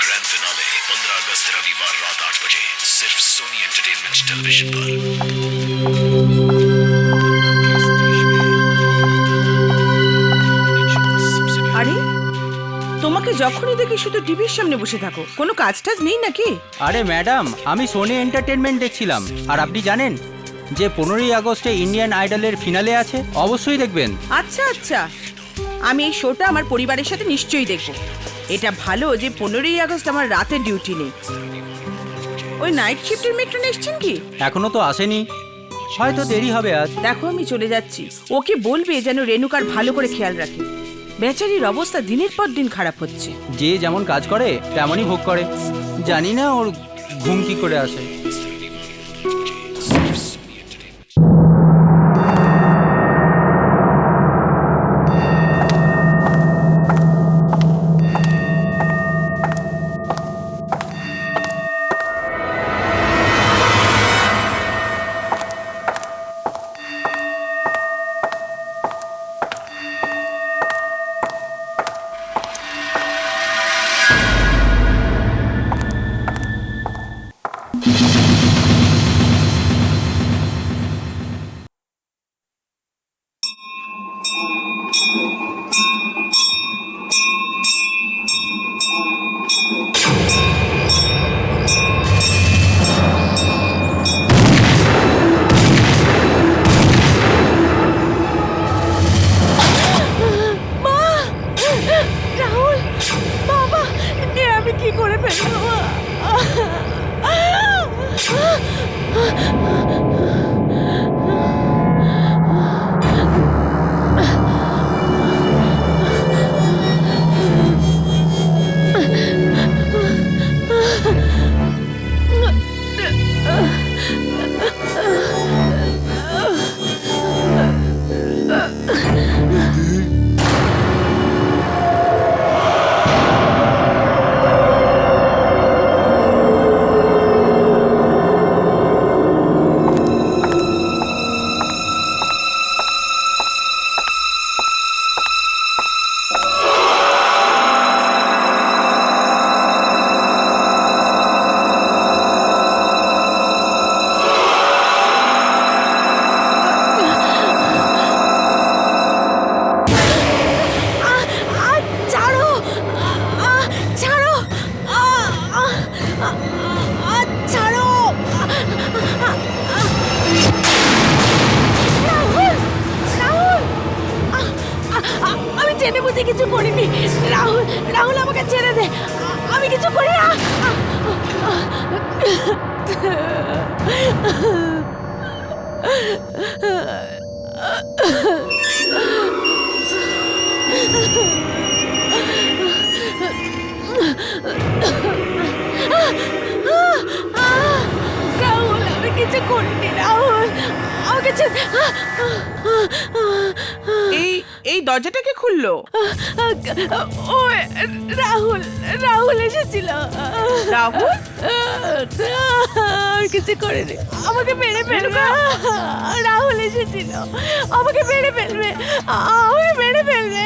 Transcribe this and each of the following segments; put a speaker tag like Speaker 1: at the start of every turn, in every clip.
Speaker 1: Grand finale 15 अगस्त रविवार रात 8 बजे सिर्फ सोनी एंटरटेनमेंट टेलीविजन पर।
Speaker 2: আরে তোমাকে যখনই দেখি শুধু টিভির সামনে বসে থাকো, কোনো কাজ টাজ নেই নাকি?
Speaker 3: আরে ম্যাডাম, আমি সোনি এন্টারটেনমেন্ট দেখছিলাম। আর আপনি জানেন যে 15ই আগস্টে ইন্ডিয়ান আইডলের ফিনালে আছে? অবশ্যই দেখবেন।
Speaker 2: আচ্ছা আচ্ছা, আমি এই শোটা আমার পরিবারের সাথে নিশ্চয়ই দেখব। এটা ভালো যে 15ই আগস্ট আমার রাতে ডিউটি নেই। ওই নাইট শিফটের মেট্রন এসছেন কি?
Speaker 3: এখনো তো আসেনি, হয়তো দেরি হবে আজ।
Speaker 2: দেখো আমি চলে যাচ্ছি, ওকে বলবে যেন রেণুকার ভালো করে খেয়াল রাখে। বেচারির অবস্থা দিনের পর দিন খারাপ হচ্ছে।
Speaker 3: যে যেমন কাজ করে তেমনই ভোগ করে। জানি না ওর ঘুম কি করে আসে।
Speaker 2: রাহুল বাবা, এ আমি কি করে ফেলবো? জেনে বুঝে কিছু করিনি। রাহুল রাহুল আমাকে ছেড়ে দে, আমি কিছু করি না। রাহুল আমি কিছু করিনি। রাহুল আমাকে এই দরজাটাকে খুললো? ও রাহুল রাহুল এসেছিল। রাহুল কিছু করেনি, আমাকে মেরে ফেলবে। রাহুল এসেছিল, আমাকে মেরে ফেলবে, আমাকে মেরে ফেলবে।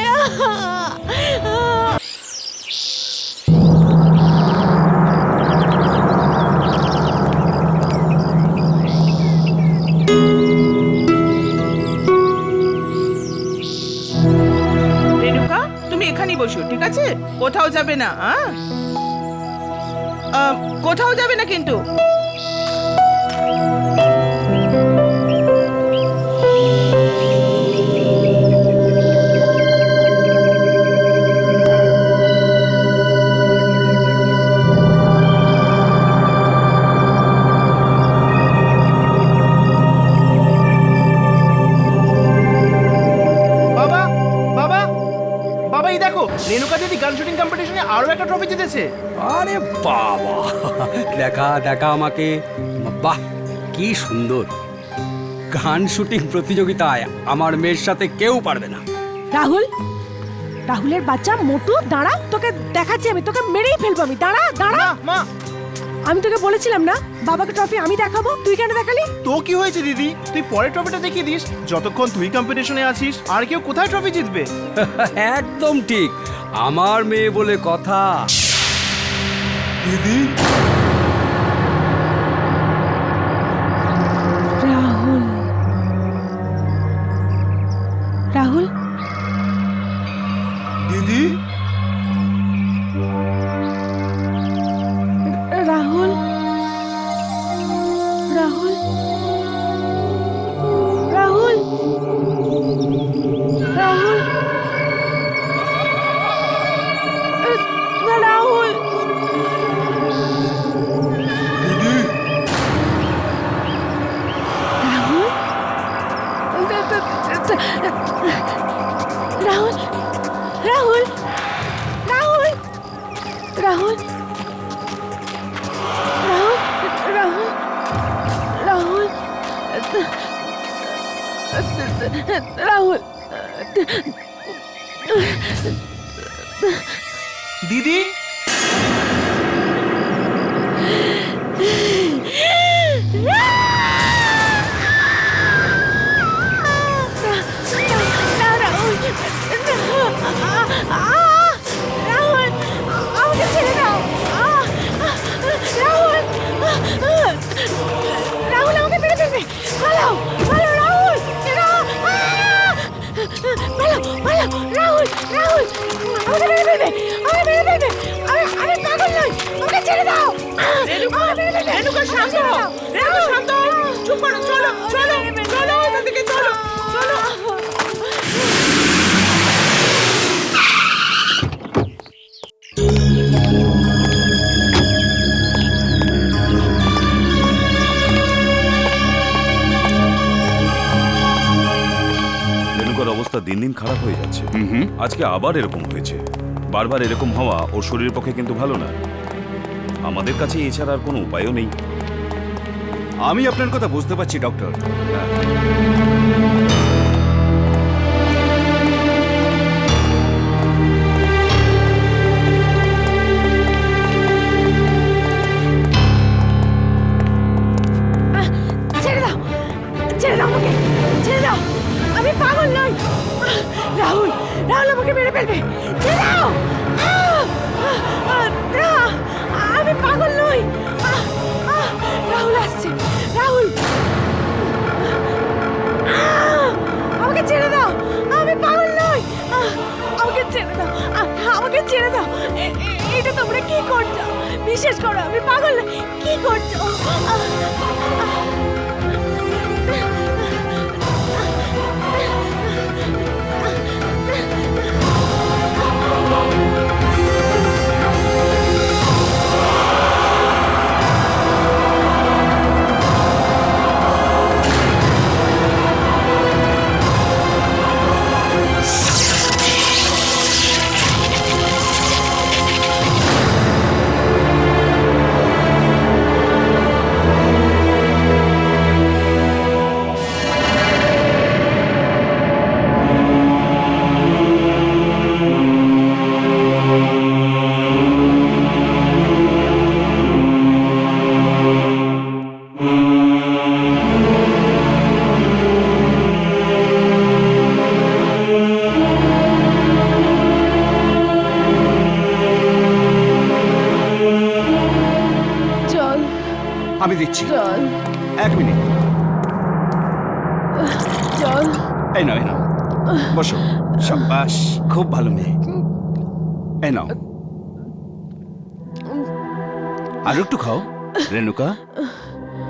Speaker 2: বসো, ঠিক আছে? কোথাও যাবে না, কোথাও যাবে না কিন্তু।
Speaker 4: রেণুকা দিদি গান শুটিং কম্পিটিশনে আরো একটা ট্রফি জিতেছে।
Speaker 5: আরে বাবা, দেখা দেখা আমাকে। বাহ কি সুন্দর! গান শুটিং প্রতিযোগিতায় আমার মেয়ের সাথে কেউ পারবে না।
Speaker 6: রাহুল, রাহুলের বাচ্চা মোটু, দাঁড়া, তোকে দেখাচ্ছি, আমি তোকে মেরেই ফেলবো। আমি দাঁড়া দাঁড়া।
Speaker 4: মা,
Speaker 6: আমি তোকে বলেছিলাম না বাবাকে ট্রফি আমি দেখাবো, তুই কেন দেখালি?
Speaker 4: তো কি হয়েছে দিদি, তুই পরে ট্রফিটা দেখিয়ে দিস। যতক্ষণ তুই কম্পিটিশনে আছিস আর কেউ কোথায় ট্রফি জিতবে?
Speaker 5: একদম ঠিক, আমার মেয়ে বলে কথা। দিদি
Speaker 6: রাহুল রাহুল
Speaker 5: দিদি
Speaker 6: রাহুল রাহুল রাহুল রাহুল রাহুল রাহুল রাহুল রাহুল রাহুল রাহুল রাহুল রাহুল
Speaker 4: দিদি
Speaker 6: রাহুল আমাকে ছেড়ে দাও রাহুল রাহুল আমাকে মেরে ফেলবে পালাও পালাও রাহুল পালাও পালাও রাহুল রাহুল আমাকে মেরে ফেলবে আমাকে মেরে ফেলবে আমি পাগল নই আমাকে ছেড়ে দাও
Speaker 2: রেণুকা শান্ত হও, রেণুকা শান্ত হও। চুপ করো, চলো চলো চলো এখান থেকে চলো চলো।
Speaker 7: রেণুকার অবস্থা দিন দিন খারাপ হয়ে যাচ্ছে। আজকে আবার এরকম হয়েছে। বারবার এরকম হওয়া ওর শরীরের পক্ষে কিন্তু ভালো না। আমাদের কাছে এছাড়া আর কোনো উপায়ও নেই।
Speaker 5: আমি আপনার কথা বুঝতে পারছি ডক্টর।
Speaker 6: ছেড়ে দাও ছেড়ে দাও আমাকে ছেড়ে দাও আমি পাগল নই রাহুল রাহুল আমাকে মেরে ফেলবে ছেড়ে দাও আমি পাগল নই রাহুল আসছে রাহুল আমাকে ছেড়ে দাও আমি পাগল নই আমাকে ছেড়ে দাও আমাকে ছেড়ে দাও এটা তোমরা কি করছো বিশেষ করো আমি পাগল নই কি করছো চল
Speaker 5: আমি দিচ্ছি,
Speaker 6: চল
Speaker 5: 1 মিনিট।
Speaker 6: চল
Speaker 5: এই নাও, এই নাও, বসো। সাবাস, খুব ভালো মেয়ে। এই নাও, আর একটু খাও। রেণুকা,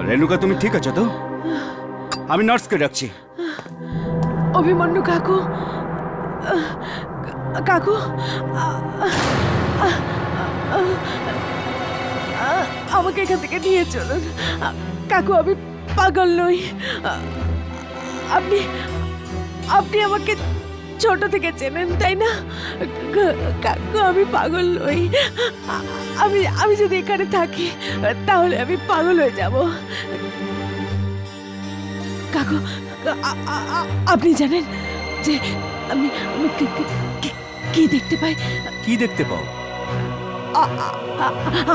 Speaker 5: রেণুকা তুমি ঠিক আছো তো? আমি নার্সকে ডাকছি।
Speaker 6: অভিমন্যু কাকু কাকু আমাকে এখান থেকে নিয়ে চলুন কাকু আমি পাগল নই আপনি আপনি আমাকে ছোট থেকে চেনেন তাই না কাকু আমি পাগল নই আমি আমি যদি এখানে থাকি তাহলে আমি পাগল হয়ে যাব কাকু আপনি জানেন যে আমি আমি কি দেখতে পাই
Speaker 5: কি দেখতে পাও?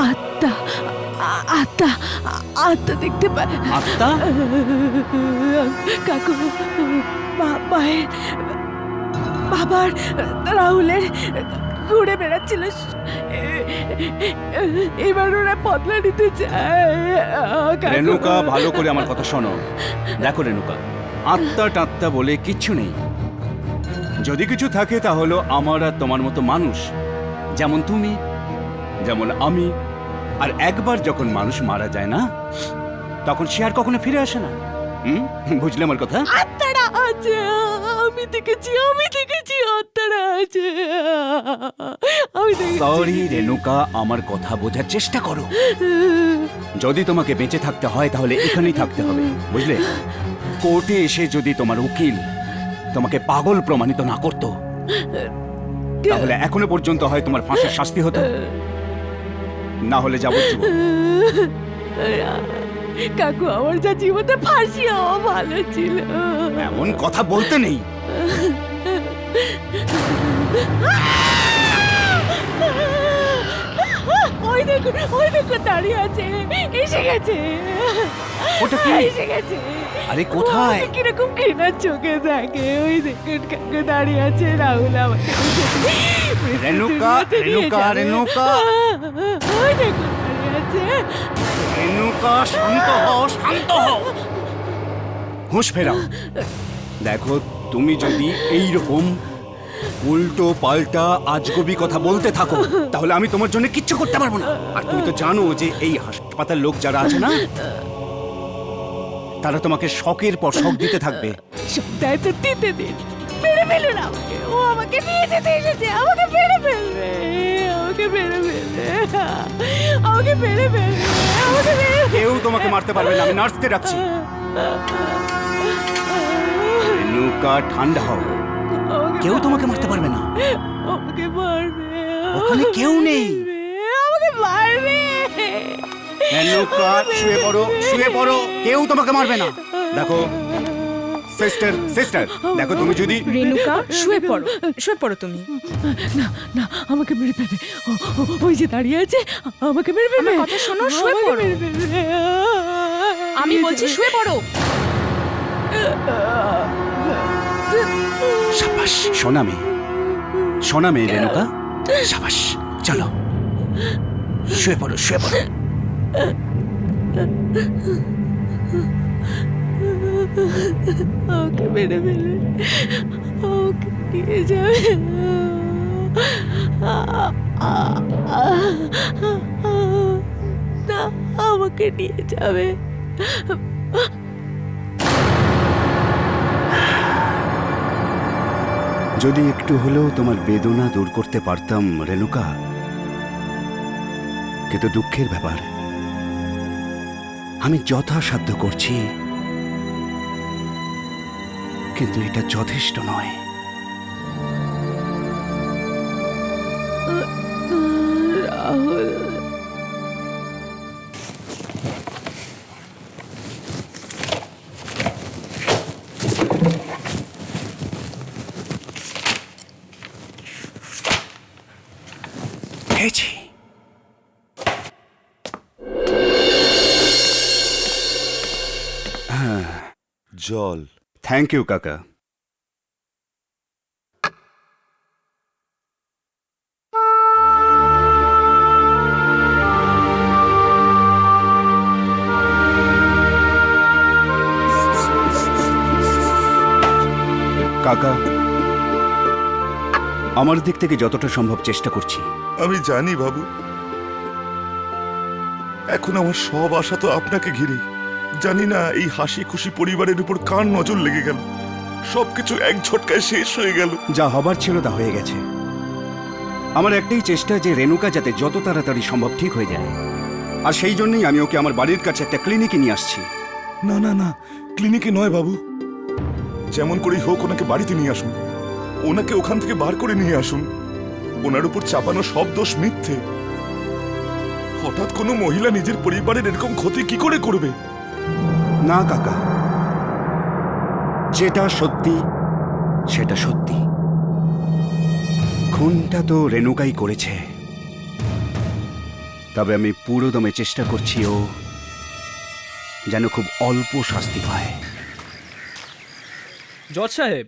Speaker 6: আত্মা আত্মা আত্মা দেখতে পাই
Speaker 5: আত্মা?
Speaker 6: কাকু মায়ের বাবার রাহুলের ঘুরে বেড়াচ্ছিল এবার ওরা বদলা নিতে চায়। কাকু।
Speaker 5: রেণুকা, ভালো করে আমার কথা শোনো। দেখো রেণুকা, আত্মা টাত্তা বলে কিচ্ছু নেই। যদি কিছু থাকে তাহলে আমার আর তোমার মতো মানুষ, যেমন তুমি, যেমন আমি। আর একবার যখন মানুষ মারা যায় না, তখন সে আর কখনো ফিরে আসে না। বুঝলে আমার কথা?
Speaker 6: আত্মারা আছে, আমি দেখেছি আত্মারা আছে। আমি দেখেছি।
Speaker 5: সরি রেণুকা, আমার কথা বোঝার চেষ্টা করো। যদি তোমাকে বেঁচে থাকতে হয় তাহলে এখানেই থাকতে হবে, বুঝলে? কোর্টে এসে যদি তোমার উকিল তোমাকে পাগল প্রমাণিত না করতো, তাহলে এখনো পর্যন্ত হয় তোমার ফাঁসির শাস্তি হতো, না হলে যাবজ্জীবন।
Speaker 6: কাকু, আমার যা জীবনে ফাঁসি হওয়া ভালো ছিল।
Speaker 5: এমন কথা বলতে নেই।
Speaker 6: ওই দেখুন দাঁড়িয়ে আছে, এসে গেছে।
Speaker 5: ওটা কি?
Speaker 6: এসে গেছে।
Speaker 5: আরে কোথায়?
Speaker 6: ও কিরকম ঘৃণার চোখে থাকে। ওই দেখুন কাকু দাঁড়িয়ে আছে, রাহুল আমাকে
Speaker 5: রেণুকা, রেণুকা, রেণুকা।
Speaker 6: ওই দেখুন দাঁড়িয়ে আছে।
Speaker 5: রেণুকা, শান্ত হও, শান্ত হও। হুঁশ ফেরাও। দেখো, তুমি যদি এইরকম উল্টো পাল্টা আজগবি কথা বলতে থাকো, তাহলে আমি তোমার জন্য কিচ্ছু করতে পারবো না। আর তুমি তো জানো যে এই হাসপাতাল লোক যারা আছে না, তারা তোমাকে শকের পর শক দিতে থাকবে।
Speaker 6: সবটাই তো দিতে দিন। মেরে ফেলুন আমাকে। ও আমাকে নিয়ে যেতে এসেছে। আমাকে মেরে ফেলবে। আমাকে মেরে ফেলবে। আমাকে মেরে ফেলবে। আমাকে মেরে ফেলবে।
Speaker 5: কেউ তোমাকে মারতে পারবে না, আমি নার্সকে ডাকছি। রেণুকা, ঠান্ডা হও। কেউ তোমাকে মারতে পারবে না।
Speaker 6: আমাকে মারবে।
Speaker 5: ওখানে কেউ নেই।
Speaker 6: আমাকে মারবে।
Speaker 5: রেণুকা, শুয়ে পড়ো, শুয়ে পড়ো। কেউ তোমাকে মারবে না। দেখো সিস্টার, সিস্টার, দেখো তুমি যদি
Speaker 2: রেণুকা, শুয়ে পড়ো তুমি।
Speaker 6: না না, আমাকে মেরে ফেলবে। ওই যে দাঁড়িয়ে আছে, আমাকে মেরে ফেলবে।
Speaker 2: আমার কথা শোনো, শুয়ে
Speaker 6: আমাকে
Speaker 2: পড়ো।
Speaker 6: মেরে ফেলবে।
Speaker 2: আমি বলছি শুয়ে পড়ো।
Speaker 5: সাবাস, সোনা মেয়ে, সোনা মেয়ে রেণুকা, সাবাস। চলো শুয়ে পড়ো, শুয়ে পড়ো।
Speaker 6: আমাকে মেরে ফেলবে। আমাকে নিয়ে যাবে। না, আমাকে নিয়ে যাবে।
Speaker 5: যদি একটু হলেও তোমার বেদনা দূর করতে পারতাম রেণুকা, কিন্তু দুঃখের ব্যাপার, আমি যথাসাধ্য করছি, কিন্তু এটা যথেষ্ট নয়।
Speaker 6: রাহুল,
Speaker 5: পেয়েছি।
Speaker 7: জল।
Speaker 5: থ্যাংক ইউ কাকা। কাকা, আমার দিক থেকে যতটা সম্ভব চেষ্টা করছি।
Speaker 8: আমি জানি বাবু, এখন আমার সব আশা তো আপনাকে ঘিরে। জানি না এই হাসি খুশি পরিবারের উপর কার নজর লেগে গেল, সবকিছু এক ঝটকায় শেষ হয়ে গেল।
Speaker 5: যা হবার ছিল তা হয়ে গেছে। আমার একটাই চেষ্টা যে রেণুকা যাতে যত তাড়াতাড়ি সম্ভব ঠিক হয়ে যায়, আর সেই জন্যই আমি ওকে আমার বাড়ির কাছে একটা ক্লিনিকে নিয়ে আসছি।
Speaker 8: না না না, ক্লিনিকে নয় বাবু, যেমন করেই হোক ওনাকে বাড়িতে নিয়ে আসুন। ওনাকে ওখান থেকে বার করে নিয়ে আসুন। ওনার উপর চাপানো সব দোষ মিথ্যে। হঠাৎ কোনো মহিলা নিজের পরিবারের এরকম ক্ষতি কি করে করবে?
Speaker 5: না কাকা, যেটা সত্যি সেটা সত্যি। খুনটা তো রেণুকাই করেছে, তবে আমি পুরো দমে চেষ্টা করছি ও যেন খুব অল্প শাস্তি পায়।
Speaker 3: জজ সাহেব,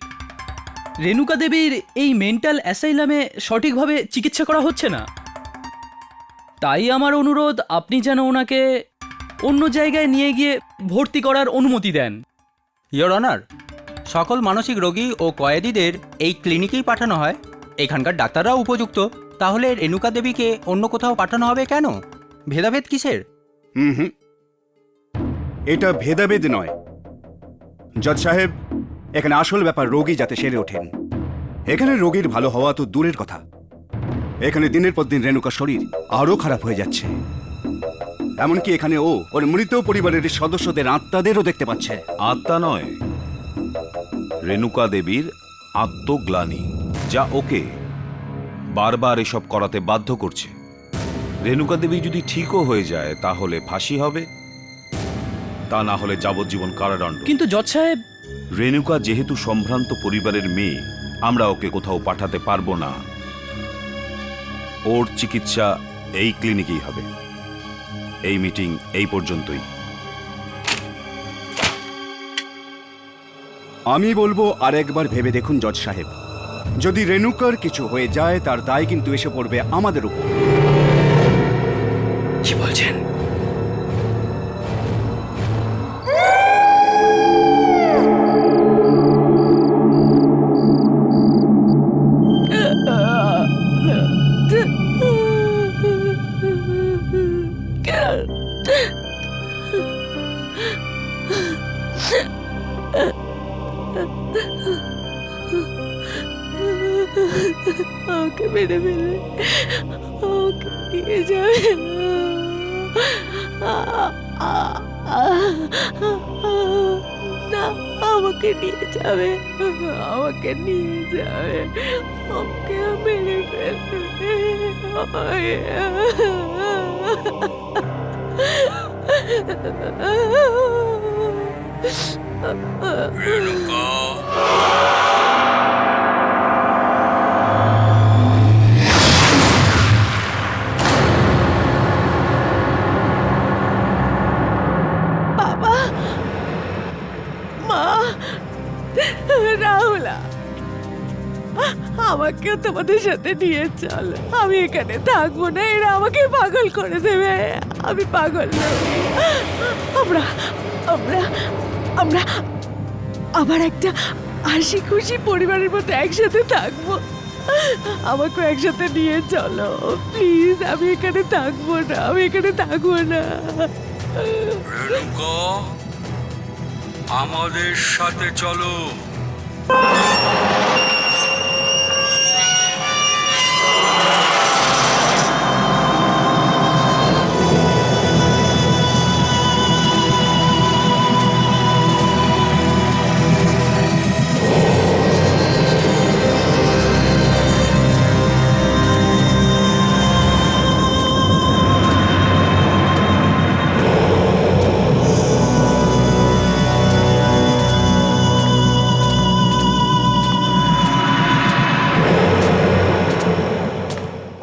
Speaker 3: রেণুকা দেবীর এই মেন্টাল অ্যাসাইলামে সঠিকভাবে চিকিৎসা করা হচ্ছে না।
Speaker 9: তাই আমার অনুরোধ, আপনি যেন ওনাকে অন্য জায়গায় নিয়ে গিয়ে ভর্তি করার অনুমতি দেন।
Speaker 3: ইয়োর অনার, সকল মানসিক রোগী ও কয়েদিদের এই ক্লিনিকেই পাঠানো হয়। এখানকার ডাক্তাররাও উপযুক্ত। তাহলে রেণুকা দেবীকে অন্য কোথাও পাঠানো হবে কেন? ভেদাভেদ কিসের?
Speaker 5: হুম, এটা ভেদাভেদ নয় জজ সাহেব। এখানে আসল ব্যাপার রোগী যাতে সেরে ওঠেন। এখানে রোগীর ভালো হওয়া তো দূরের কথা, এখানে দিনের পর দিন রেণুকার শরীর আরো খারাপ হয়ে যাচ্ছে। এমনকি এখানে ওর মৃত পরিবারের সদস্যদের আত্মাদেরও দেখতে পাচ্ছে।
Speaker 7: আত্মা নয়, রেণুকা দেবীর আত্মগ্লানি, যা ওকে বারবার এসব করাতে বাধ্য করছে। রেণুকা দেবী যদি ঠিকও হয়ে যায় তাহলে ফাঁসি হবে, তা না হলে যাবজ্জীবন কারাদণ্ড।
Speaker 9: কিন্তু জজ সাহেব,
Speaker 7: রেণুকা যেহেতু সম্ভ্রান্ত পরিবারের মেয়ে, আমরা ওকে কোথাও পাঠাতে পারবো না। ওর চিকিৎসা এই ক্লিনিকেই হবে। এই মিটিং এই পর্যন্তই।
Speaker 5: আমি বলবো আরেকবার ভেবে দেখুন জজ সাহেব। যদি রেণুকার কিছু হয়ে যায় তার দায় কিন্তু এসে পড়বে আমাদের উপর।
Speaker 9: কি বলছেন?
Speaker 6: আমাকে মেরে ফেলবে, আমাকে নিয়ে যাবে না, আমাকে নিয়ে যাবে, আমাকে নিয়ে যাবে, আমাকে মেরে ফেলবে। বাবা, মা, রাহুলা, আমাকেও তোমাদের সাথে নিয়ে চল। আমি এখানে থাকবো না, এরা আমাকে পাগল করে দেবে। আমি পাগল নই। আমরা আমরা আমরা আবার একটা হাসি খুশি পরিবারের মতো একসাথে থাকবো। আমাকে একসাথে নিয়ে চলো প্লিজ। আমি এখানে থাকবো না, আমি এখানে থাকবো না।
Speaker 10: রেণুকা, আমাদের সাথে চলো।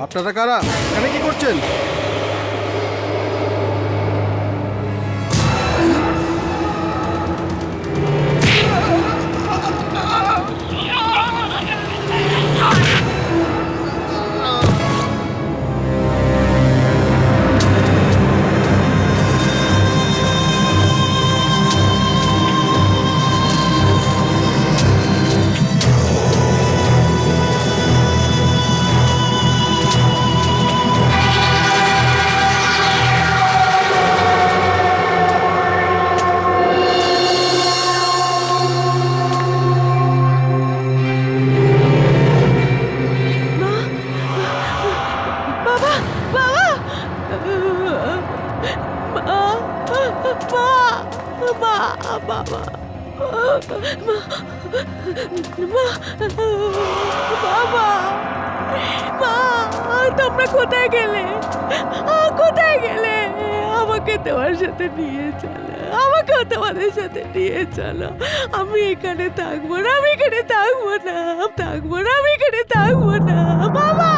Speaker 4: আপনারা কারা? এখানে কি করছেন?
Speaker 6: বাবা, তোমরা কোথায় গেলে? কোথায় গেলে? আমাকে তোমার সাথে নিয়ে চলো, আমাকেও তোমাদের সাথে নিয়ে চলো। আমি এখানে থাকবো না, আমি এখানে থাকবো না, থাকবো না, আমি এখানে থাকবো না। বাবা,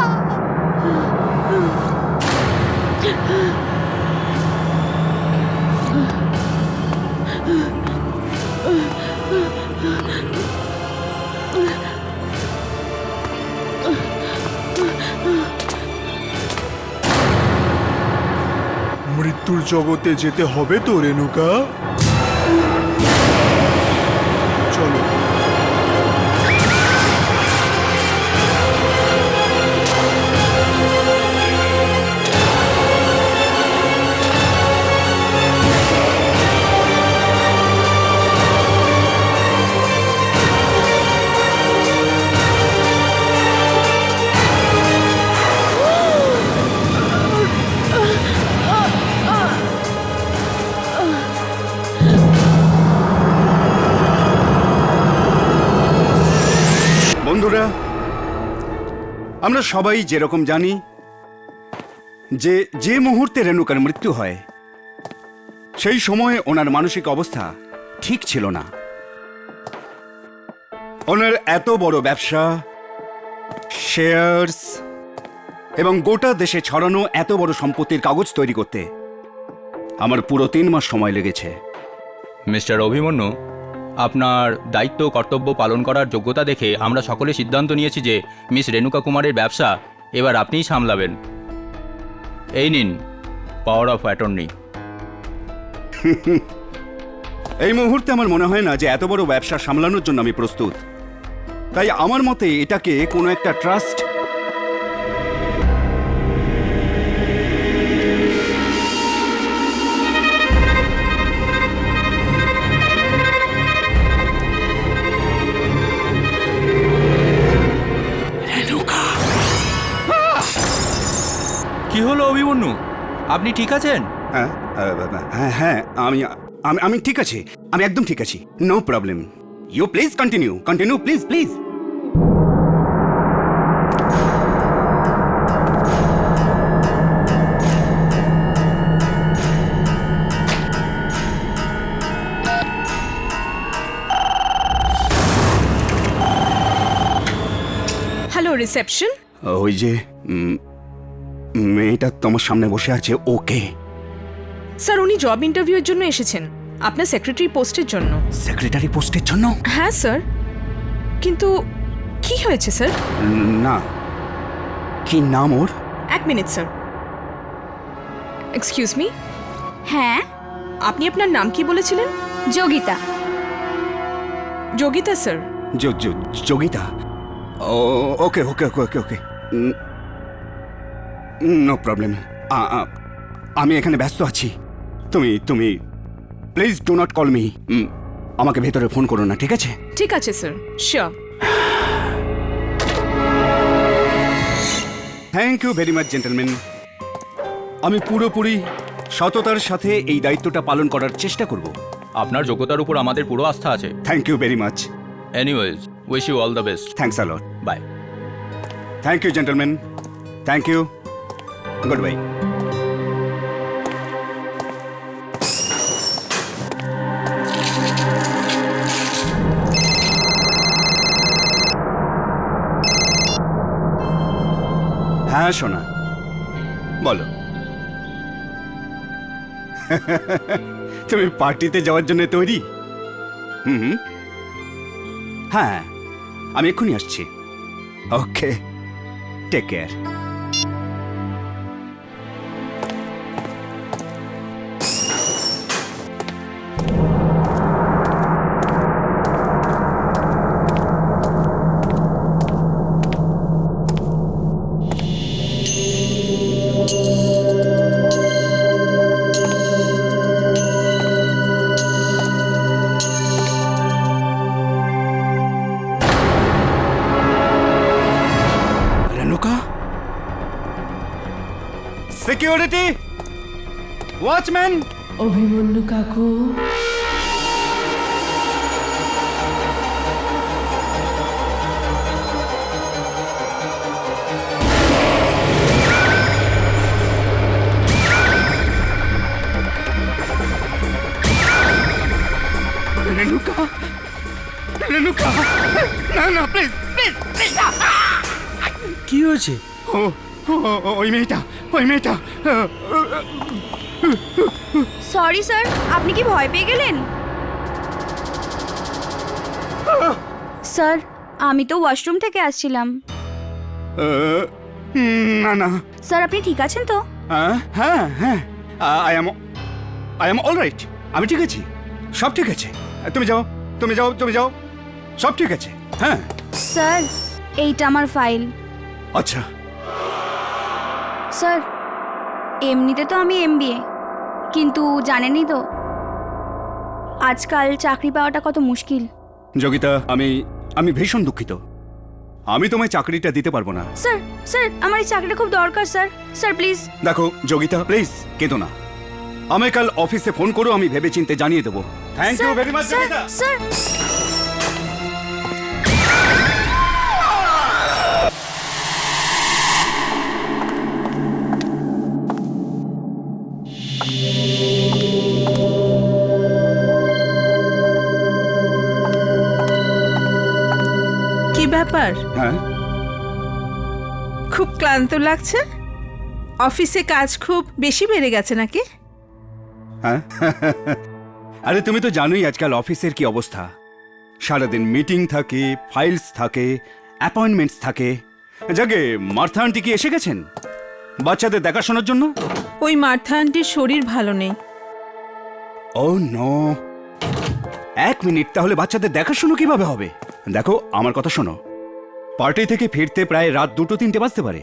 Speaker 4: মৃত্যুর জগতে যেতে হবে তো রেণুকা। চলো।
Speaker 5: বন্ধুরা, আমরা সবাই যেরকম জানি যে যে মুহূর্তে রেণুকার মৃত্যু হয় সেই সময়ে ওনার মানসিক অবস্থা ঠিক ছিল না। ওনার এত বড় ব্যবসা, শেয়ার্স এবং গোটা দেশে ছড়ানো এত বড় সম্পত্তির কাগজ তৈরি করতে আমার পুরো 3 মাস সময় লেগেছে।
Speaker 3: মিস্টার অভিমন্যু, আপনার দায়িত্ব কর্তব্য পালন করার যোগ্যতা দেখে আমরা সকলে সিদ্ধান্ত নিয়েছি যে মিস রেণুকা কুমারের ব্যবসা এবার আপনিই সামলাবেন। এই নিন পাওয়ার অফ অ্যাটর্নি।
Speaker 5: এই মুহূর্তে আমার মনে হয় না যে এত বড় ব্যবসা সামলানোর জন্য আমি প্রস্তুত। তাই আমার মতে এটাকে কোনো একটা ট্রাস্ট
Speaker 3: কি হলো অভিমন্যু, আপনি ঠিক আছেন?
Speaker 5: হ্যাঁ হ্যাঁ হ্যাঁ, আমি আমি আমি ঠিক আছি, আমি একদম ঠিক আছি, no problem. You please continue continue please please.
Speaker 6: Hello reception.
Speaker 5: ওই যে মেয়েটা তোমার সামনে বসে আছে, ওকে?
Speaker 6: স্যার উনি জব ইন্টারভিউর জন্য এসেছেন, আপনার সেক্রেটারি পোস্টের জন্য।
Speaker 5: সেক্রেটারি পোস্টের জন্য?
Speaker 6: হ্যাঁ স্যার, কিন্তু কি হয়েছে স্যার?
Speaker 5: না, কি নাম ওর?
Speaker 6: 1 মিনিট স্যার। Excuse me.
Speaker 10: হ্যাঁ,
Speaker 6: আপনি আপনার নাম কি বলেছিলেন?
Speaker 10: Yogita.
Speaker 6: Yogita sir.
Speaker 5: Yogita? Okay okay okay okay okay, no problem. আমি এখানে ব্যস্ত আছি, তুমি তুমি please do not call me. আমাকে ভেতরে ফোন করো না, ঠিক আছে?
Speaker 6: ঠিক আছে sir, sure.
Speaker 5: Thank you very much gentleman. আমি পুরোপুরি সততার সাথে এই দায়িত্বটা পালন করার চেষ্টা করব।
Speaker 3: আপনার যোগ্যতার উপর আমাদের পুরো আস্থা আছে।
Speaker 5: Thank you very much.
Speaker 3: Anyways, wish you all the best.
Speaker 5: Thanks a lot.
Speaker 3: Bye.
Speaker 5: Thank you gentleman, thank you, goodbye. হ্যাঁ সোনা, বলো। তুমি পার্টিতে যাওয়ার জন্য তৈরি? হুম, হ্যাঁ, আমি এক্ষুনি আসছি। Okay, take care. Security, watchman.
Speaker 6: Abhimanyu কাকু।
Speaker 5: রেণুকা, রেণুকা, না না প্লিজ প্লিজ প্লিজ।
Speaker 9: কি হয়েছে?
Speaker 5: ওই মেয়েটা, ওই মেয়েটা।
Speaker 10: সরি স্যার, আপনি কি ভয় পেয়ে গেলেন? স্যার, আমি তো ওয়াশরুম থেকে আসছিলাম।
Speaker 5: না না
Speaker 10: স্যার, আপনি ঠিক আছেন তো?
Speaker 5: হ্যাঁ হ্যাঁ, আই এম অল রাইট, আমি ঠিক আছি, সব ঠিক আছে। তুমি যাও, তুমি যাও, তুমি যাও, সব ঠিক আছে। হ্যাঁ
Speaker 10: স্যার এইটা আমার ফাইল।
Speaker 5: আচ্ছা,
Speaker 10: স্যার এমনিতে তো আমি এমবিএ, কিন্তু জানেনই তো আজকাল চাকরি পাওয়াটা কত মুশকিল।
Speaker 5: যোগিতা, আমি ভীষণ দুঃখিত, আমি তোমায় চাকরিটা দিতে পারবো না।
Speaker 10: স্যার স্যার আমার এই চাকরিটা খুব দরকার স্যার, স্যার প্লিজ।
Speaker 5: দেখো যোগিতা, প্লিজ কেঁদো না, আমায় কাল অফিসে ফোন করো, আমি ভেবেচিন্তে জানিয়ে দেবো। Thank you very much Yogita.
Speaker 10: Sir
Speaker 2: কি ব্যাপার,
Speaker 5: হ্যাঁ,
Speaker 2: খুব ক্লান্ত লাগছে? অফিসে কাজ খুব বেশি বেড়ে গেছে নাকি?
Speaker 5: হ্যাঁ। আরে তুমি তো জানোই আজকাল অফিসের কি অবস্থা, সারাদিন মিটিং থাকে, ফাইলস থাকে, অ্যাপয়েন্টমেন্টস থাকে। যাকে মার্থা আন্টি কি এসে গেছেন বাচ্চাদের দেখাশোনার জন্য?
Speaker 2: ওই মার্থা আন্টির শরীর ভালো নেই।
Speaker 5: ও নো, 1 মিনিট, তাহলে বাচ্চাদের দেখাশোনা কিভাবে হবে? দেখো আমার কথা শোনো, পার্টি থেকে ফিরতে প্রায় রাত 2-3 বাজতে পারে,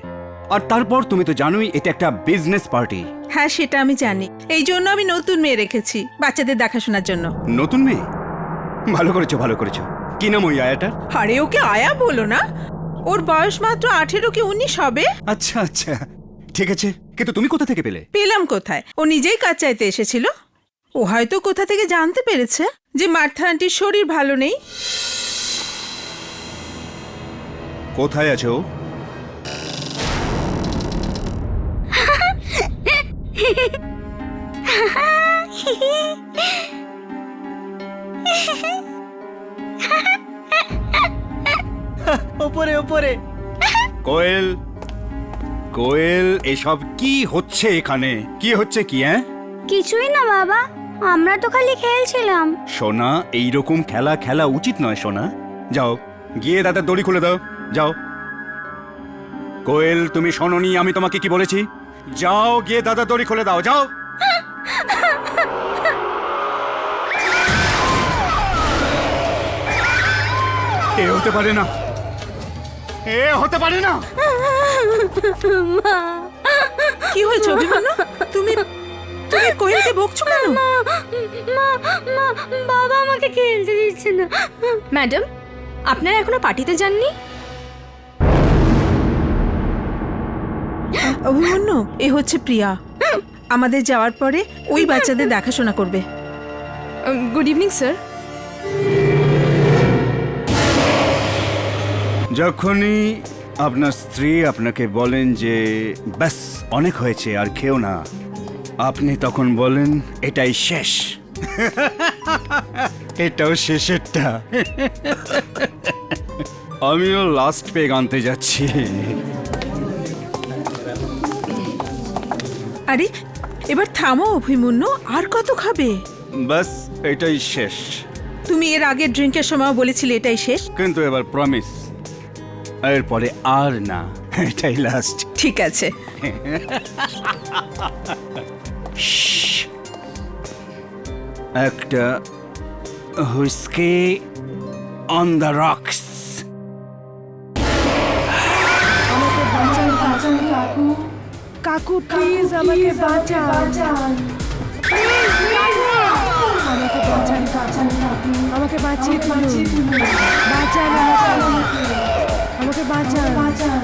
Speaker 5: আর তারপর তুমি তো জানোই এটা একটা বিজনেস পার্টি।
Speaker 2: হ্যাঁ সেটা আমি জানি, এই জন্য আমি নতুন মেয়ে রেখেছি বাচ্চাদের দেখাশোনার জন্য।
Speaker 5: নতুন মেয়ে? ভালো করেছো, ভালো করেছো। কি নাম ওই আয়াটার?
Speaker 2: আরে ওকে আয়া বলো না, ওর বয়স মাত্র 18 কি 19 হবে।
Speaker 5: আচ্ছা আচ্ছা, ঠিক আছে, কিন্তু তুমি কোথা থেকে পেলে?
Speaker 2: পেলাম কোথায়, ও নিজেই কাজ চাইতে এসেছিল। ও হয়তো কোথা থেকে জানতে পেরেছে যে মার্থা আন্টির শরীর ভালো নেই।
Speaker 5: কোথায় আছো?
Speaker 4: ওপরে ওপরে।
Speaker 5: কোয়েল, কোয়েল, এসব কি হচ্ছে এখানে? কি হচ্ছে কি? হ্যাঁ
Speaker 10: কিছুই না বাবা, আমরা তো খালি খেলছিলাম।
Speaker 5: সোনা, এইরকম খেলা খেলা উচিত নয় সোনা। যাও গিয়ে দাদার দড়ি খুলে দাও, যাও। কোয়েল, তুমি শোনোনি আমি তোমাকে কি বলেছি? যাও গিয়ে দাদার দড়ি খুলে দাও, যাও। এ হতে পারে না, এ হতে পারে না।
Speaker 2: কি হয়েছে অভিমান্য? তুমি তুমি কোয়েলকে বকছো কেন?
Speaker 10: বাবা আমাকে খেলতে দিচ্ছে না।
Speaker 6: ম্যাডাম, আপনারা এখনো পার্টিতে যাননি?
Speaker 2: অভিমান্য, এ হচ্ছে প্রিয়া, আমাদের যাওয়ার পরে ওই বাচ্চাদের দেখাশোনা করবে।
Speaker 6: Good evening sir.
Speaker 5: যখনই আপনার স্ত্রী আপনাকে বলেন যে ব্যাস অনেক হয়েছে আর খেও না, আপনি তখন বলেন এটাই শেষ। এটাও শেষেরটা। আমিও লাস্ট পেগ আনতে যাচ্ছি।
Speaker 2: আরে এবার থামো অভিমন্যু, আর কত খাবে?
Speaker 5: ব্যাস এটাই শেষ।
Speaker 2: তুমি এর আগে ড্রিঙ্কের সময় বলেছিলে এটাই শেষ।
Speaker 5: কিন্তু এবার প্রমিস, এরপরে আর না, এটাই লাস্ট।
Speaker 2: ঠিক আছে।
Speaker 5: একটা হুইস্কি অন দ্য রক্স।
Speaker 6: কাকু প্লিজ আমাকে বাঁচান। আমাকে বাঁচান কাকু, আমাকে বাঁচিয়ে তুলুন। বাঁচান আমাকে, বাঁচান বাঁচান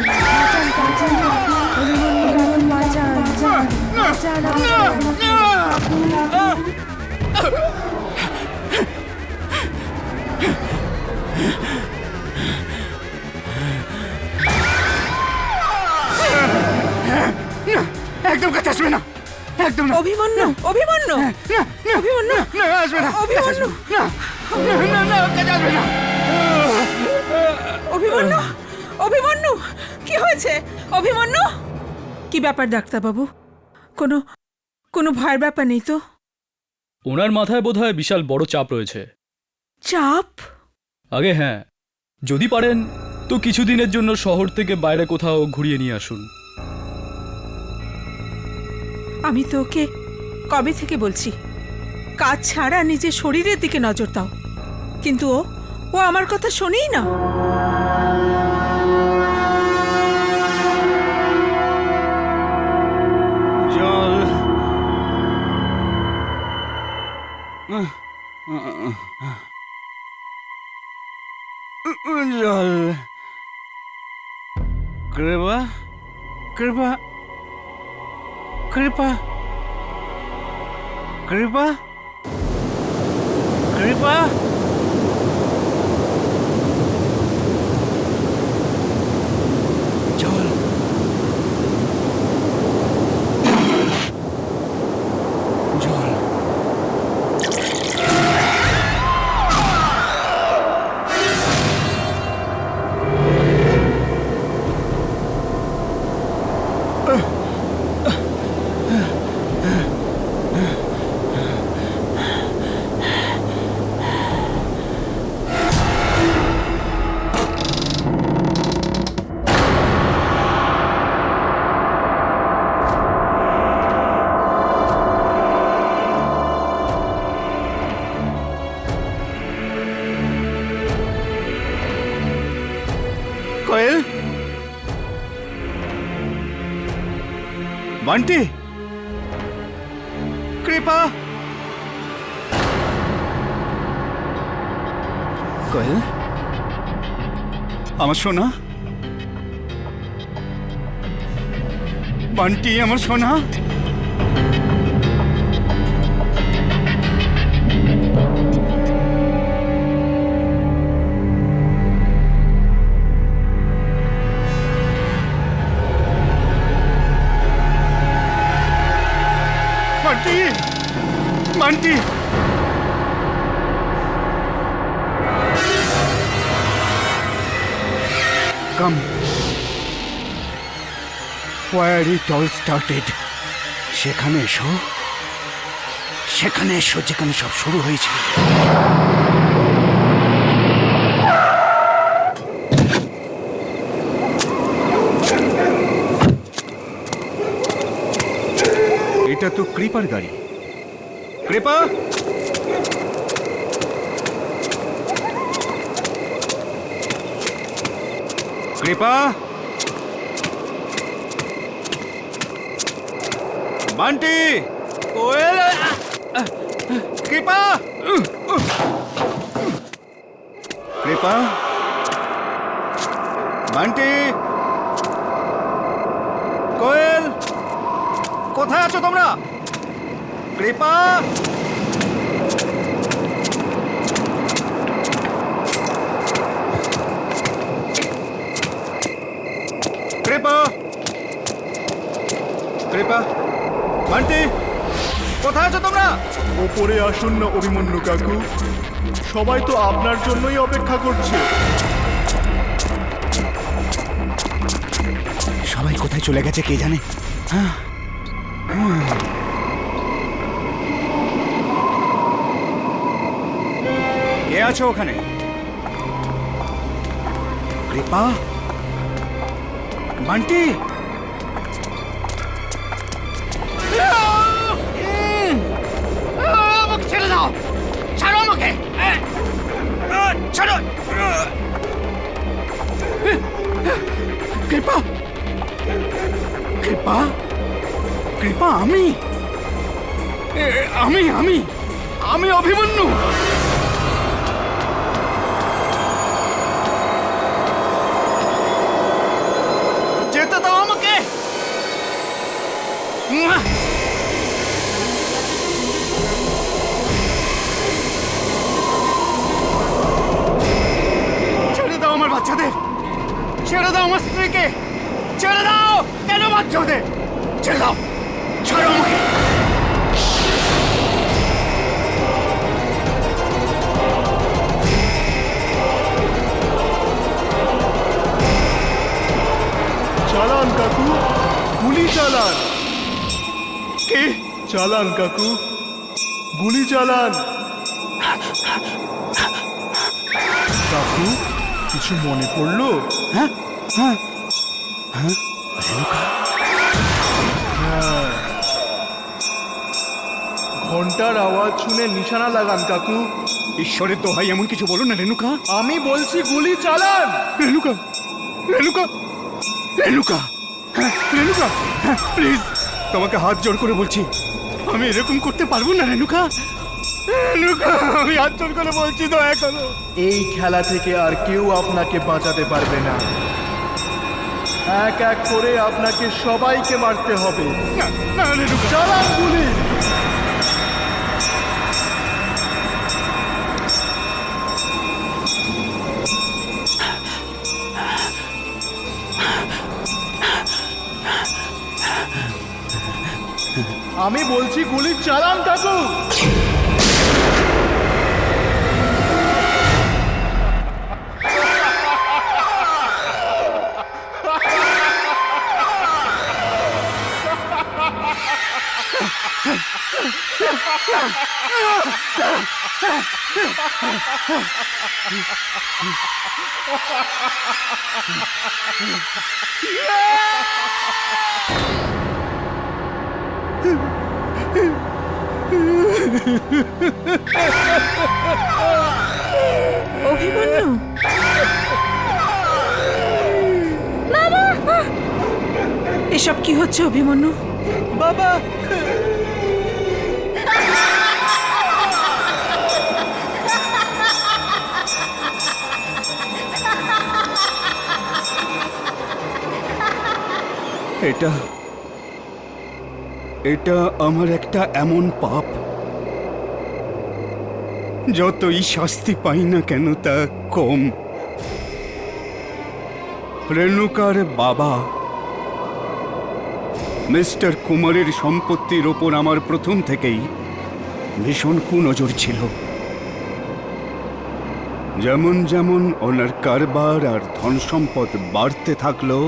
Speaker 6: বাঁচান কাকু, অভিমন্যু কাকু বাঁচান, বাঁচান আমাকে।
Speaker 5: একদম কাছে আসবে না, একদম না।
Speaker 2: অভিমন্যু, অভিমন্যু, অভিমন্যু,
Speaker 5: না আসবে না,
Speaker 2: অভিমন্যু,
Speaker 5: না না না, কাছে আসবে না।
Speaker 2: অভিমন্যু, অভিমন্যু, কি হয়েছে অভিমন্যু? কি ব্যাপার ডাক্তারবাবু, কোনো কোনো ভয়ের ব্যাপার নেই তো?
Speaker 9: ওনার মাথায় বোধহয় বিশাল বড় চাপ রয়েছে।
Speaker 2: চাপ?
Speaker 9: আগে হ্যাঁ, যদি পারেন তো কিছুদিনের জন্য শহর থেকে বাইরে কোথাও ঘুরিয়ে নিয়ে আসুন।
Speaker 2: আমি তো ওকে
Speaker 11: কবে থেকে বলছি কাজ ছাড়া নিজের শরীরের দিকে নজর দাও, কিন্তু ও আমার কথা শোনেই না।
Speaker 5: জল জল কৃপা কৃপা কৃপা কৃপা কৃপা জল জল কোয়েল বান্টি কৃপা কোয়েল আমার সোনা বান্টি আমার সোনা বান্টি বান্টি কাম where it all started সেখানে এসো যেখানে সব শুরু হয়েছে এটা তো কৃপার গাড়ি কৃপা কৃপা বান্টি কোয়েল কৃপা কৃপা বান্টি কোয়েল কোথায় আছো তোমরা কৃপা কৃপা কৃপা বান্টি কোথায় আছো তোমরা
Speaker 4: ওপরে আসুন না অভিমন্যু কাকু, সবাই তো আপনার জন্যই অপেক্ষা করছে।
Speaker 5: সবাই কোথায় চলে গেছে কে জানে। কে আছো ওখানে কৃপা বান্টি আমাকে ছেড়ে দাও ছাড়ো আমাকে ছাড়ো কৃপা কৃপা কৃপা আমি আমি আমি আমি অভিমন্যু যেতে দাও আমাকে ছেড়ে দাও আমার বাচ্চাদের ছেড়ে দাও আমার স্ত্রীকে ছেড়ে দাও কেন মারছো ওদের ছেড়ে দাও ছাড়ো আমাকে
Speaker 4: চালান কাকু, গুলি চালান।
Speaker 5: কে
Speaker 4: চালান কাকু, গুলি চালান। কাকু কিছু মনে পড়লো?
Speaker 5: হ্যাঁ হ্যাঁ হ্যাঁ রেণুকা
Speaker 4: ঘন্টার আওয়াজ শুনে নিশানা লাগান কাকু।
Speaker 5: ঈশ্বরের দোহাই এমন কিছু বলো না রেণুকা।
Speaker 4: আমি বলছি গুলি চালান।
Speaker 5: রেণুকা, রেণুকা, রেণুকা, রেণুকা, প্লিজ তোমাকে হাত জোড় করে বলছি, আমি এরকম করতে পারবো না রেণুকা। রেণুকা, আমি হাত জোড় করে বলছি, দয়া করো।
Speaker 4: এই খেলা থেকে আর কেউ আপনাকে বাঁচাতে পারবে না। এক এক করে আপনাকে সবাইকে মারতে হবে।
Speaker 5: না, না রেণুকা,
Speaker 4: চালান গুলি। আমি বলছি গুলি চালান কাকু।
Speaker 11: অভিমন্যু, এসব কি হচ্ছে অভিমন্যু?
Speaker 3: বাবা,
Speaker 5: এটা এটা আমার একটা এমন পাপ, যতই শাস্তি পাই না কেন তা কম। রেণুকার বাবা মিস্টার কুমারের সম্পত্তির ওপর আমার প্রথম থেকেই ভীষণ কুনজর ছিল। যেমন যেমন ওনার কারবার আর ধন সম্পদ বাড়তে থাকলো,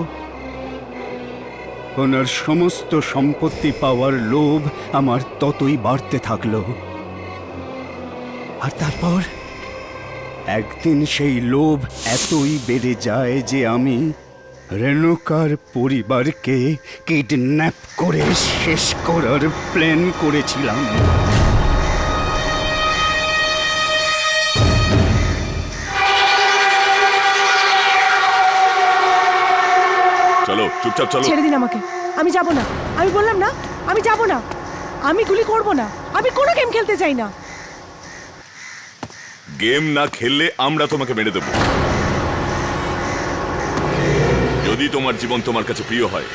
Speaker 5: ওনার সমস্ত সম্পত্তি পাওয়ার লোভ আমার ততই বাড়তে থাকলো। আর তারপর একদিন সেই লোভ এতই বেড়ে যায় যে আমি রেণুকার পরিবারকে কিডন্যাপ করে শেষ করার প্ল্যান করেছিলাম।
Speaker 8: চলো, চুপচাপ চলো।
Speaker 6: ছেড়ে দিন আমাকে, আমি যাব না। আমি বললাম না আমি যাব না। আমি গুলি করব না। আমি কোনো গেম খেলতে চাই না।
Speaker 8: গেম না খেললে আমরা তোমাকে মেরে দেব। যদি তোমার জীবন তোমার কাছে প্রিয় হয়,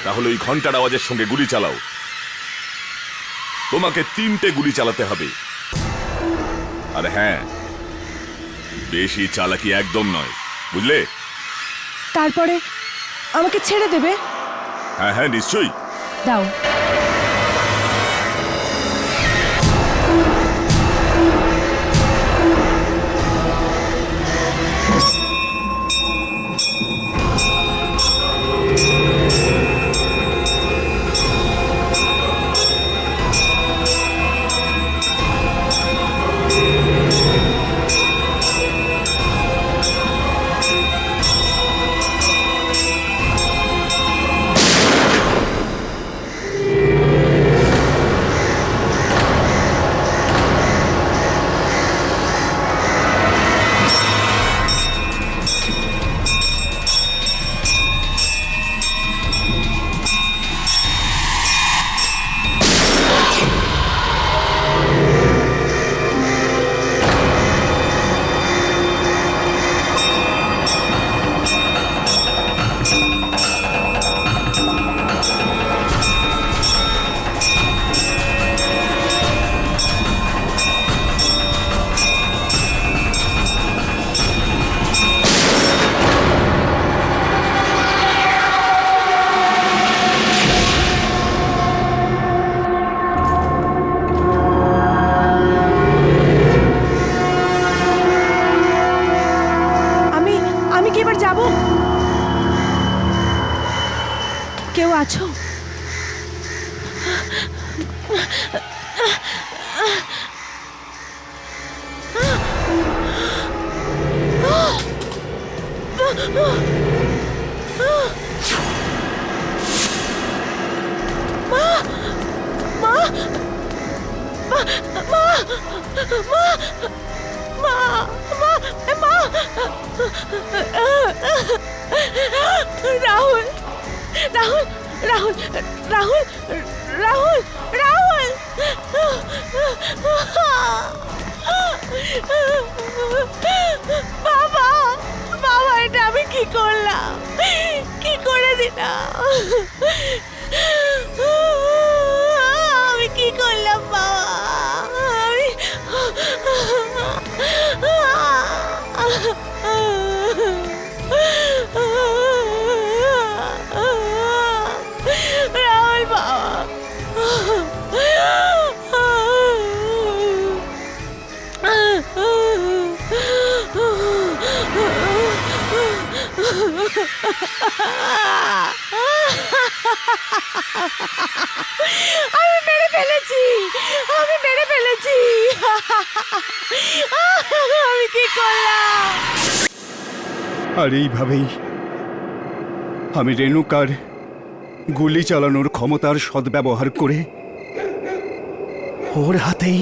Speaker 8: তাহলে ওই ঘন্টার আওয়াজের সঙ্গে গুলি চালাও। তোমাকে 3টে গুলি চালাতে হবে। আর হ্যাঁ, বেশি চালাকি একদম নয়, বুঝলে?
Speaker 6: তারপরে আমাকে ছেড়ে দেবে?
Speaker 8: হ্যাঁ হ্যাঁ, নিশ্চয়ই।
Speaker 6: দাও। কেউ আছো? মা, মা মা মা রাহুল রাহুল রাহুল রাহুল রাহুল রাহুল বাবা বাবা এটা আমি কি করলাম কি করে দিলাম আমি কি করলাম বাবা রাহুল বাবা আমি মেরে ফেলেছি আমি কি করলাম
Speaker 5: আর এইভাবেই আমি রেণুকার গুলি চালানোর ক্ষমতার সদ্ব্যবহার করে ওর হাতেই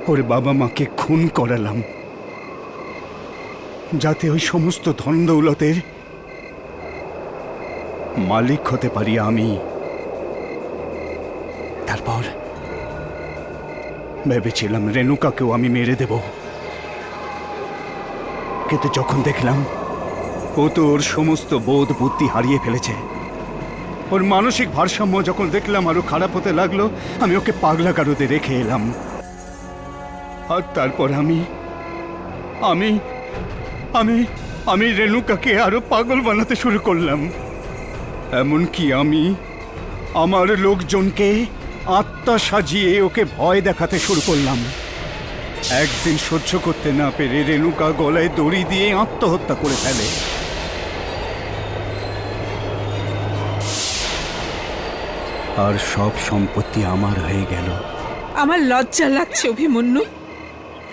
Speaker 5: ওর বাবা মাকে খুন করালাম, যাতে ওই সমস্ত ধন দৌলতের মালিক হতে পারি আমি। তারপর ভেবেছিলাম রেণুকাকেও আমি মেরে দেব, কিন্তু যখন দেখলাম ও তো ওর সমস্ত বোধ বুদ্ধি হারিয়ে ফেলেছে, ওর মানসিক ভারসাম্য যখন দেখলাম আরো খারাপ হতে লাগলো, আমি ওকে পাগলা গারদে রেখে এলাম। আর তারপর আমি আমি আমি আমি রেণুকাকে আরো পাগল বানাতে শুরু করলাম। এমনকি আমি আমার লোকজনকে আত্মা সাজিয়ে ওকে ভয় দেখাতে শুরু করলাম। একদিন সহ্য করতে না পেরে রেণুকা গলায় দড়ি দিয়ে আত্মহত্যা করে ফেলে। আর সব সম্পত্তি আমার হয়ে গেল।
Speaker 11: আমার লজ্জা লাগছে অভিমন্যু,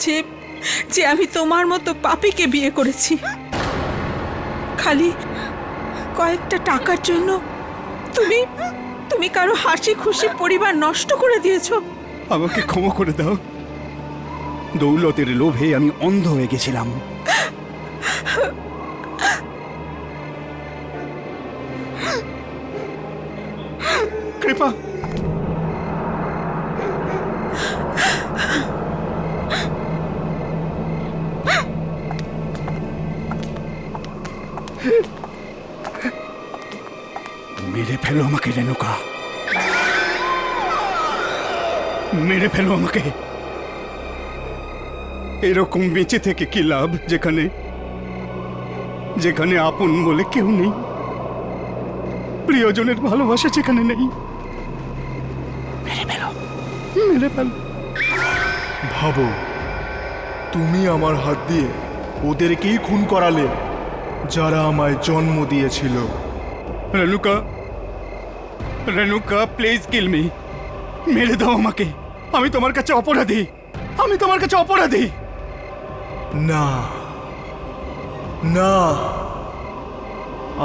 Speaker 11: যে যে আমি তোমার মতো পাপীকে বিয়ে করেছি। খালি কয়েকটা টাকার জন্য তুমি তুমি কারো হাসি খুশি পরিবার নষ্ট করে দিয়েছো।
Speaker 5: আমাকে ক্ষমা করে দাও। দৌলতের লোভে আমি অন্ধ হয়ে গেছিলাম। কৃপা, মেরে ফেলো আমাকে রেণুকা, মেরে ফেলো আমাকে। এরকম বেঁচে থেকে কি লাভ, যেখানে যেখানে আপন বলে কেউ নেই, প্রিয়জনের ভালোবাসা যেখানে নেই। মেরে ফেলো, মেরে ফেলো।
Speaker 4: ভাবো, তুমি আমার হাত দিয়ে ওদেরকেই খুন করালে যারা আমায় জন্ম দিয়েছিল।
Speaker 5: Renuka, Renuka, please kill me. মেরে দাও আমাকে। আমি তোমার কাছে অপরাধী, আমি তোমার কাছে অপরাধী।
Speaker 4: না না,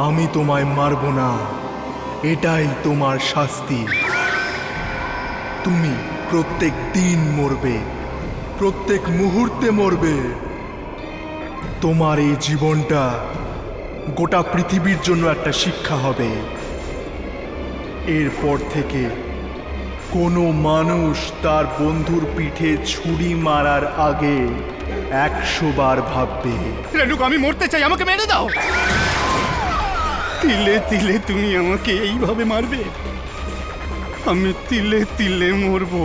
Speaker 4: আমি তোমায় মারব না, এটাই তোমার শাস্তি। তুমি প্রত্যেক দিন মরবে, প্রত্যেক মুহূর্তে মরবে। তোমার এই জীবনটা গোটা পৃথিবীর জন্য একটা শিক্ষা হবে। এরপর থেকে কোনো মানুষ তার বন্ধুর পিঠে ছুরি মারার আগে 100 বার ভাববে।
Speaker 5: রেণুকা, আমি মরতে চাই, আমাকে মেরে দাও। তিলে তিলে তুমি আমাকে এইভাবে মারবে? আমি তিলে তিলে মরবো?